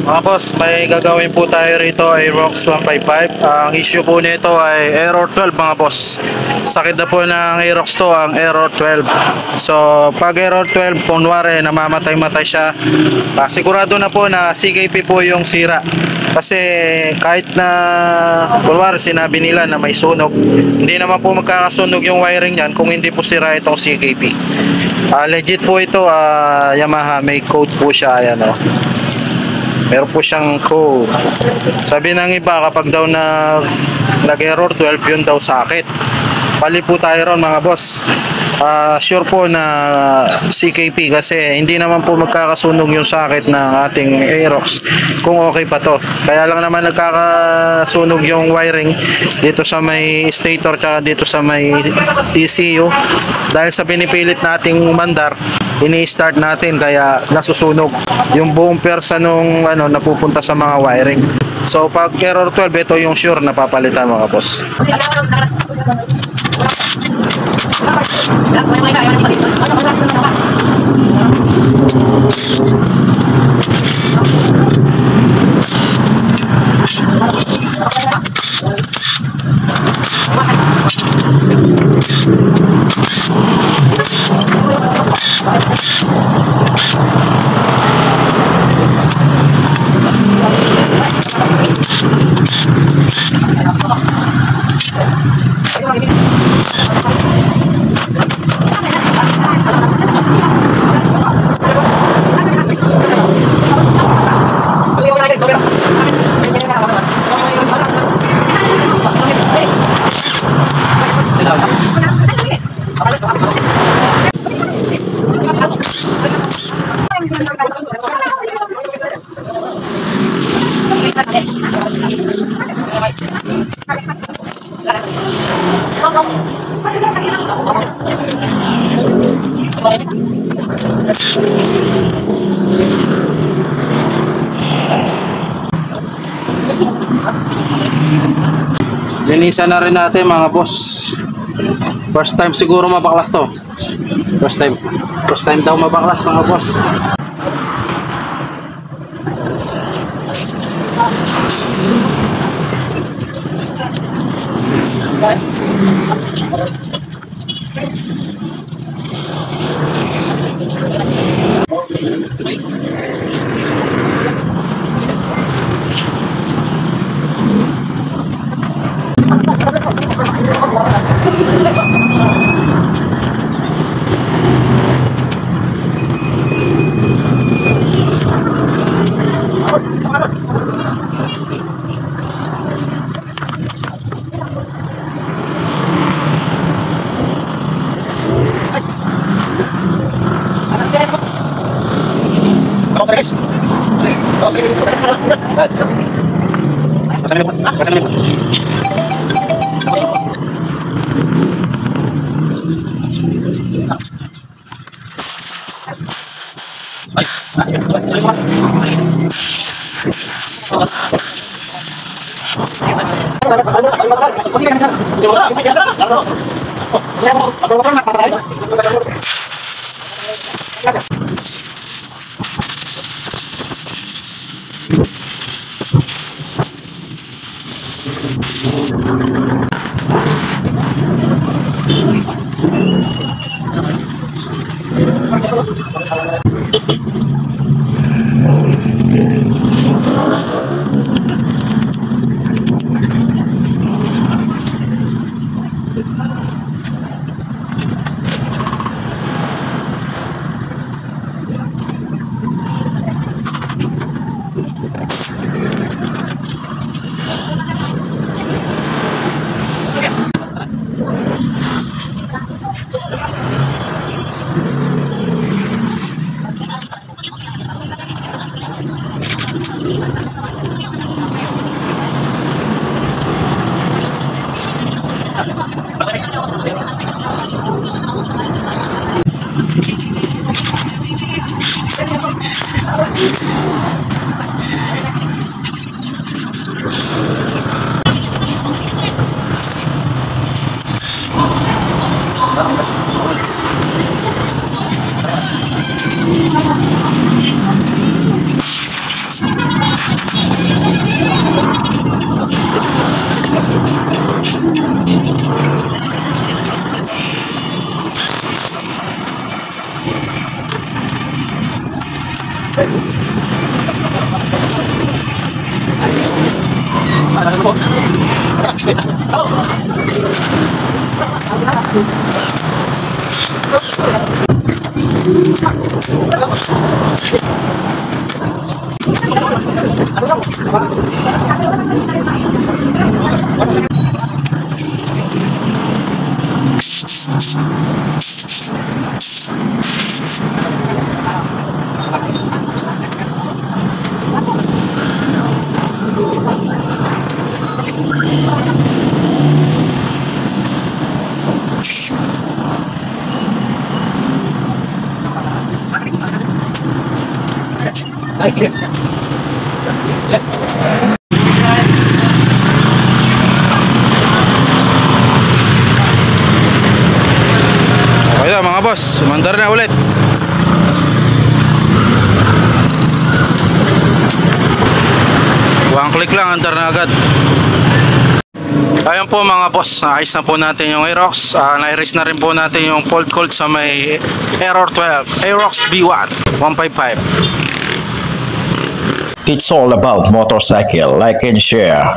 Mga boss, may gagawin po tayo rito ay Aerox 155. Ang issue po nito ay error 12 mga boss. Sakit na po ng Aerox to, ang error 12. So, pag error 12, kunwari namamatay-matay siya, sigurado na po na CKP po yung sira. Kasi kahit na kunwari sinabi nila na may sunog, hindi naman po magkakasunog yung wiring niyan kung hindi po sira itong CKP. Legit po ito, Yamaha, may code po siya, ayan o. Meron po siyang code. Sabi ng iba, kapag daw nag-error 12, yun daw sakit. Pali po tayo ron mga boss. Sure po na CKP kasi hindi naman po magkakasunog yung sakit ng ating Aerox kung okay pa to. Kaya lang naman nagkakasunog yung wiring dito sa may stator tsaka dito sa may ECU dahil sa pinipilit nating mandar, ini-start natin kaya nasusunog yung buong persa nung napupunta sa mga wiring. So pag error 12, ito yung sure na papalitan mga boss. Linisan na rin natin mga boss. First time siguro mabaklas to. First time daw mabaklas mga boss. Okay na mga boss, umandar na ulit. One click lang, andar na agad. Ayan po mga boss, naayos na po natin yung Aerox. Na-erase na rin po natin yung fault code sa may Error 12 Aerox B1 155. It's all about motorcycle. Like and share.